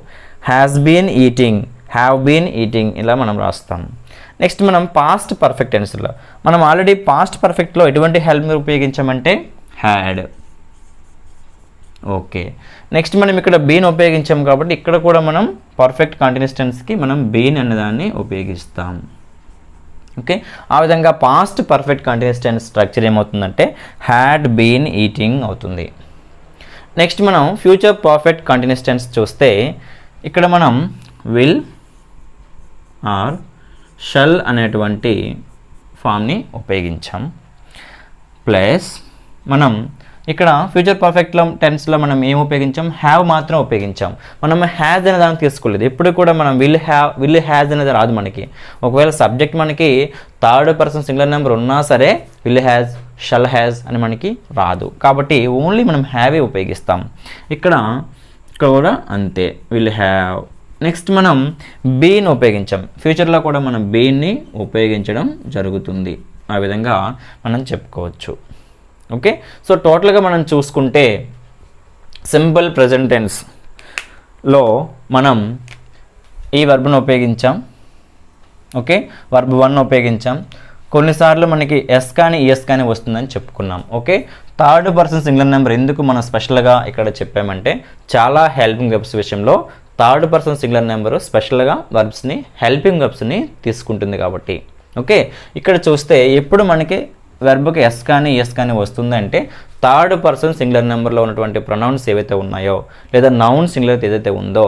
has been eating, have been eating, ఇలా మనం రాస్తాం. నెక్స్ట్ మనం పాస్ట్ పర్ఫెక్ట్ టెన్స్లో మనం ఆల్రెడీ పాస్ట్ పర్ఫెక్ట్లో ఎటువంటి హెల్ప్ ఉపయోగించామంటే హ్యాడ్. ఓకే, నెక్స్ట్ మనం ఇక్కడ బీన్ ఉపయోగించాం కాబట్టి ఇక్కడ కూడా మనం పర్ఫెక్ట్ కంటిన్యూస్ టెన్స్కి మనం బీన్ అనేదాన్ని ఉపయోగిస్తాం. ఓకే, ఆ విధంగా past perfect continuous tense structure ఏమవుతుందంటే హ్యాడ్ బీన్ ఈటింగ్ అవుతుంది. నెక్స్ట్ మనం ఫ్యూచర్ పర్ఫెక్ట్ కంటిన్యూస్ టెన్స్ చూస్తే ఇక్కడ మనం విల్ ఆర్ షల్ అనేటువంటి ఫామ్ని ఉపయోగించాం. ప్లస్ మనం ఇక్కడ ఫ్యూచర్ పర్ఫెక్ట్లో టెన్స్లో మనం ఏం ఉపయోగించాం, హ్యావ్ మాత్రం ఉపయోగించాం. మనం హ్యాజ్ అనే దాన్ని తీసుకోలేదు. ఎప్పుడు కూడా మనం విల్ హ్యాజ్ అనేది రాదు మనకి. ఒకవేళ సబ్జెక్ట్ మనకి థర్డ్ పర్సన్ సింగులర్ నెంబర్ ఉన్నా సరే విల్ హ్యాజ్, షల్ హ్యాజ్ అని మనకి రాదు. కాబట్టి ఓన్లీ మనం హ్యావే ఉపయోగిస్తాం. ఇక్కడ కూడా అంతే, విల్ హ్యావ్. నెక్స్ట్ మనం బీన్ ఉపయోగించాం. ఫ్యూచర్లో కూడా మనం బీన్ని ఉపయోగించడం జరుగుతుంది. ఆ విధంగా మనం చెప్పుకోవచ్చు. ఓకే, సో టోటల్గా మనం చూసుకుంటే సింపుల్ ప్రెజెంట్ టెన్స్లో మనం ఈ వర్బ్ను ఉపయోగించాం. Okay, verb 1 ఉపయోగించాం. కొన్నిసార్లు మనకి ఎస్ కానీ ఈఎస్ కానీ వస్తుందని చెప్పుకున్నాం. Okay, third person singular number ఎందుకు మనం స్పెషల్గా ఇక్కడ చెప్పామంటే చాలా హెల్పింగ్ వెబ్స్ విషయంలో థర్డ్ పర్సన్ సింగులర్ నెంబరు స్పెషల్గా వర్బ్స్ని హెల్పింగ్ వెబ్స్ని తీసుకుంటుంది కాబట్టి. ఓకే, ఇక్కడ చూస్తే ఎప్పుడు మనకి వెర్బ్కి ఎస్ కానీ ఎస్ కానీ వస్తుందంటే థర్డ్ పర్సన్ సింగులర్ నెంబర్లో ఉన్నటువంటి ప్రొనౌన్స్ ఏవైతే ఉన్నాయో లేదా నౌన్ సింగులర్ ఏదైతే ఉందో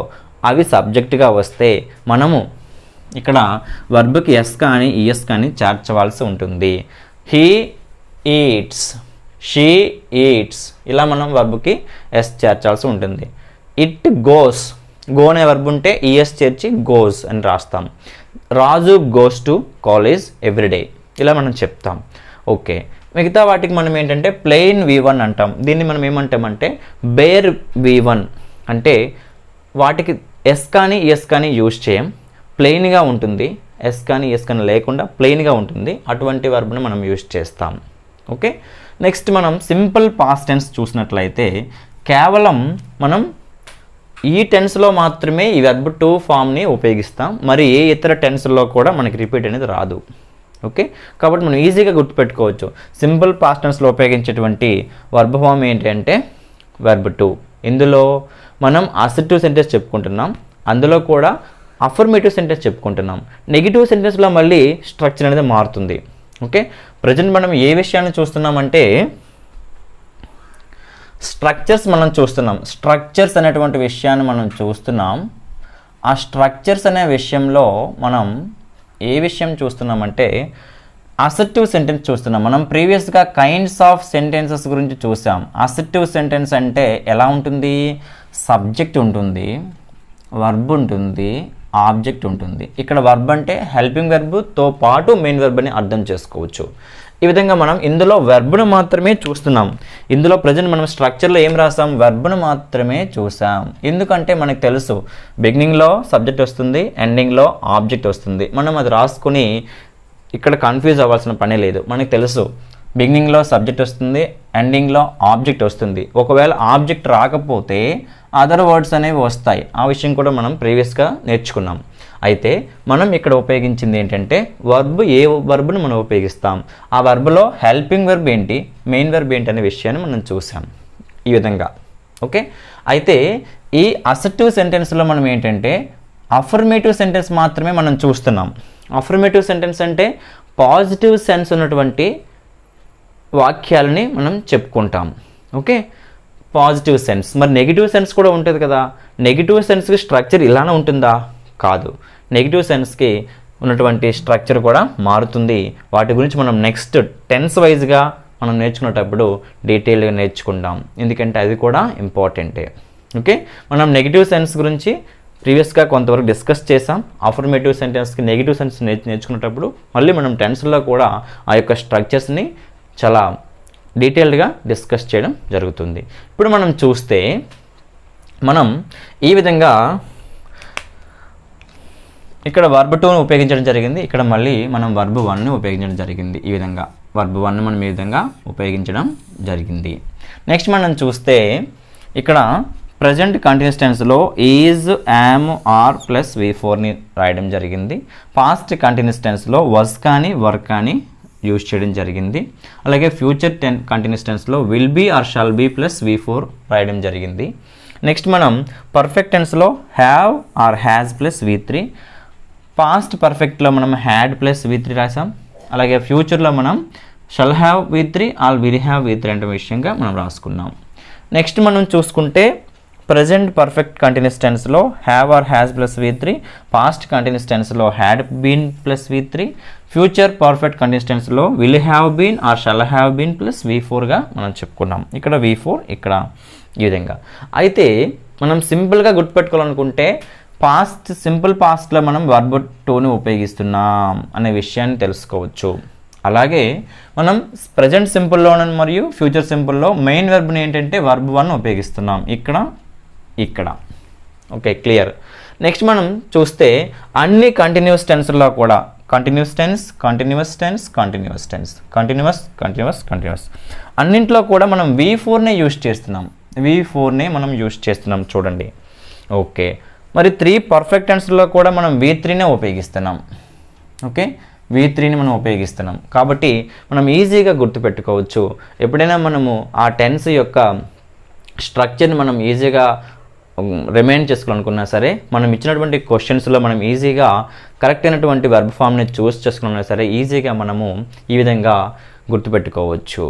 అవి సబ్జెక్ట్గా వస్తే మనము ఇక్కడ వెర్బ్కి ఎస్ కానీ ఈఎస్ కానీ చేర్చవలసి ఉంటుంది. హీ ఈట్స్, షీ ఈట్స్, ఇలా మనం వెర్బ్కి ఎస్ చేర్చాల్సి ఉంటుంది. ఇట్ గోస్, గో అనే వర్బ్ ఉంటే ఈఎస్ చేర్చి గోస్ అని రాస్తాం. రాజు గోస్ టు కాలేజ్ ఎవ్రీడే, ఇలా మనం చెప్తాం. ఓకే, మిగతా వాటికి మనం ఏంటంటే ప్లెయిన్ V1 అంటాం. దీన్ని మనం ఏమంటామంటే బేర్ V1 అంటే వాటికి ఎస్ కానీ ఎస్ కానీ యూజ్ చేయం, ప్లెయిన్గా ఉంటుంది. ఎస్ కానీ ఎస్ కానీ లేకుండా ప్లెయిన్గా ఉంటుంది. అటువంటి వర్బ్ని మనం యూజ్ చేస్తాం. ఓకే, నెక్స్ట్ మనం సింపుల్ పాస్ట్ టెన్స్ చూసినట్లయితే కేవలం మనం ఈ టెన్స్లో మాత్రమే ఈ వెర్బ్ టు ఫామ్ని ఉపయోగిస్తాం. మరి ఏ ఇతర టెన్స్లో కూడా మనకి రిపీట్ అనేది రాదు. ఓకే, కాబట్టి మనం ఈజీగా గుర్తుపెట్టుకోవచ్చు. సింపుల్ పాస్ట్ టెన్స్లో ఉపయోగించేటువంటి వర్బ్ ఫామ్ ఏంటంటే వెర్బ్ టు. ఇందులో మనం అసర్టివ్ సెంటెన్స్ చెప్పుకుంటున్నాం, అందులో కూడా అఫర్మేటివ్ సెంటెన్స్ చెప్పుకుంటున్నాం. నెగిటివ్ సెంటెన్స్లో మళ్ళీ స్ట్రక్చర్ అనేది మారుతుంది. ఓకే, ప్రజెంట్ మనం ఏ విషయాన్ని చూస్తున్నామంటే స్ట్రక్చర్స్ మనం చూస్తున్నాం. స్ట్రక్చర్స్ అనేటువంటి విషయాన్ని మనం చూస్తున్నాం. ఆ స్ట్రక్చర్స్ అనే విషయంలో మనం ఏ విషయం చూస్తున్నామంటే అసర్టివ్ సెంటెన్స్ చూస్తున్నాం. మనం ప్రీవియస్గా కైండ్స్ ఆఫ్ సెంటెన్సెస్ గురించి చూసాం. అసర్టివ్ సెంటెన్స్ అంటే ఎలా ఉంటుంది, సబ్జెక్ట్ ఉంటుంది, వర్బ్ ఉంటుంది, ఆబ్జెక్ట్ ఉంటుంది. ఇక్కడ వర్బ్ అంటే హెల్పింగ్ వెర్బ్తో పాటు మెయిన్ వెర్బ్ అని అర్థం చేసుకోవచ్చు. ఈ విధంగా మనం ఇందులో వెర్బ్ను మాత్రమే చూస్తున్నాం. ఇందులో ప్రజెంట్ మనం స్ట్రక్చర్లో ఏం రాసాం, వెర్బ్ను మాత్రమే చూసాం. ఎందుకంటే మనకు తెలుసు బిగినింగ్లో సబ్జెక్ట్ వస్తుంది, ఎండింగ్లో ఆబ్జెక్ట్ వస్తుంది. మనం అది రాసుకుని ఇక్కడ కన్ఫ్యూజ్ అవ్వాల్సిన పని లేదు. మనకు తెలుసు బిగినింగ్లో సబ్జెక్ట్ వస్తుంది, ఎండింగ్లో ఆబ్జెక్ట్ వస్తుంది. ఒకవేళ ఆబ్జెక్ట్ రాకపోతే అదర్ వర్డ్స్ అనేవి వస్తాయి. ఆ విషయం కూడా మనం ప్రీవియస్గా నేర్చుకున్నాం. అయితే మనం ఇక్కడ ఉపయోగించింది ఏంటంటే వర్బ్, ఏ వర్బ్ను మనం ఉపయోగిస్తాం, ఆ వర్బ్లో హెల్పింగ్ వెర్బ్ ఏంటి, మెయిన్ వెర్బ్ ఏంటి అనే విషయాన్ని మనం చూసాం ఈ విధంగా. ఓకే, అయితే ఈ అసర్టివ్ సెంటెన్స్లో మనం ఏంటంటే అఫర్మేటివ్ సెంటెన్స్ మాత్రమే మనం చూస్తున్నాం. అఫర్మేటివ్ సెంటెన్స్ అంటే పాజిటివ్ సెన్స్ ఉన్నటువంటి వాక్యాలని మనం చెప్పుకుంటాం. Okay, positive sense. మరి నెగిటివ్ సెన్స్ కూడా ఉంటుంది కదా. నెగిటివ్ సెన్స్కి స్ట్రక్చర్ ఇలానే ఉంటుందా? కాదు. నెగిటివ్ సెన్స్కి ఉన్నటువంటి స్ట్రక్చర్ కూడా మారుతుంది. వాటి గురించి మనం నెక్స్ట్ టెన్స్ వైజ్గా మనం నేర్చుకునేటప్పుడు డీటెయిల్గా నేర్చుకుంటాం. ఎందుకంటే అది కూడా ఇంపార్టెంటే. ఓకే, మనం నెగిటివ్ సెన్స్ గురించి ప్రీవియస్గా కొంతవరకు డిస్కస్ చేసాం. అఫర్మేటివ్ సెంటెన్స్కి నెగిటివ్ సెన్స్ నేర్చుకునేటప్పుడు మళ్ళీ మనం టెన్స్లో కూడా ఆ యొక్క స్ట్రక్చర్స్ని చాలా డీటెయిల్డ్గా డిస్కస్ చేయడం జరుగుతుంది. ఇప్పుడు మనం చూస్తే మనం ఈ విధంగా ఇక్కడ వర్బ్ 2ను ఉపయోగించడం జరిగింది. ఇక్కడ మళ్ళీ మనం వర్బ్ 1ని ఉపయోగించడం జరిగింది. ఈ విధంగా వర్బ్ 1ని మనం ఈ విధంగా ఉపయోగించడం జరిగింది. నెక్స్ట్ మనం చూస్తే ఇక్కడ ప్రజెంట్ కంటిన్యూస్ టెన్స్లో ఈజ్, యామ్, ఆర్ ప్లస్ V4ని రాయడం జరిగింది. పాస్ట్ కంటిన్యూస్ టెన్స్లో వస్ కానీ వర్ కానీ యూజ్ చేయడం జరిగింది. అలాగే ఫ్యూచర్ కంటిన్యూస్ టెన్స్లో will be or shall be plus V4 రాయడం జరిగింది. నెక్స్ట్ మనం పర్ఫెక్ట్ టెన్స్లో have or has plus V3, past పర్ఫెక్ట్లో మనం హ్యాడ్ ప్లస్ V3 రాసాం. అలాగే ఫ్యూచర్లో మనం shall have V3 or will have V3 అంటే విషయంగా మనం రాసుకున్నాం. నెక్స్ట్ మనం చూసుకుంటే ప్రజెంట్ పర్ఫెక్ట్ కంటిన్యూస్ టెన్స్లో have or has plus V3, past continuous టెన్స్లో had been plus V3, future perfect continuous టెన్స్లో will have been or shall have been plus V4గా మనం చెప్పుకున్నాం. ఇక్కడ V4, ఇక్కడ ఈ విధంగా. అయితే మనం సింపుల్గా గుర్తుపెట్టుకోవాలనుకుంటే పాస్ట్, సింపుల్ పాస్ట్లో మనం వర్బ్ 2ని ఉపయోగిస్తున్నాం అనే విషయాన్ని తెలుసుకోవచ్చు. అలాగే మనం ప్రజెంట్ సింపుల్లో మరియు ఫ్యూచర్ సింపుల్లో మెయిన్ వెర్బ్ని ఏంటంటే వర్బ్ 1 ఉపయోగిస్తున్నాం. ఇక్కడ ఓకే, క్లియర్. నెక్స్ట్ మనం చూస్తే అన్ని కంటిన్యూస్ టెన్స్లో కూడా కంటిన్యూస్ అన్నింట్లో కూడా మనం V4నే యూజ్ చేస్తున్నాం. చూడండి. ఓకే, మరి 3 పర్ఫెక్ట్ టెన్స్లో కూడా మనం V3నే ఉపయోగిస్తున్నాం. ఓకే, V3ని మనం ఉపయోగిస్తున్నాం. కాబట్టి మనం ఈజీగా గుర్తుపెట్టుకోవచ్చు. ఎప్పుడైనా మనము ఆ టెన్స్ యొక్క స్ట్రక్చర్ని మనం ఈజీగా రిమైండ్ చేసుకోవాలనుకున్నా సరే, మనం ఇచ్చినటువంటి క్వశ్చన్స్లో మనం ఈజీగా కరెక్ట్ అయినటువంటి వెర్బ్ ఫామ్ని చూస్ చేసుకున్నా సరే ఈజీగా మనము ఈ విధంగా గుర్తుపెట్టుకోవచ్చు.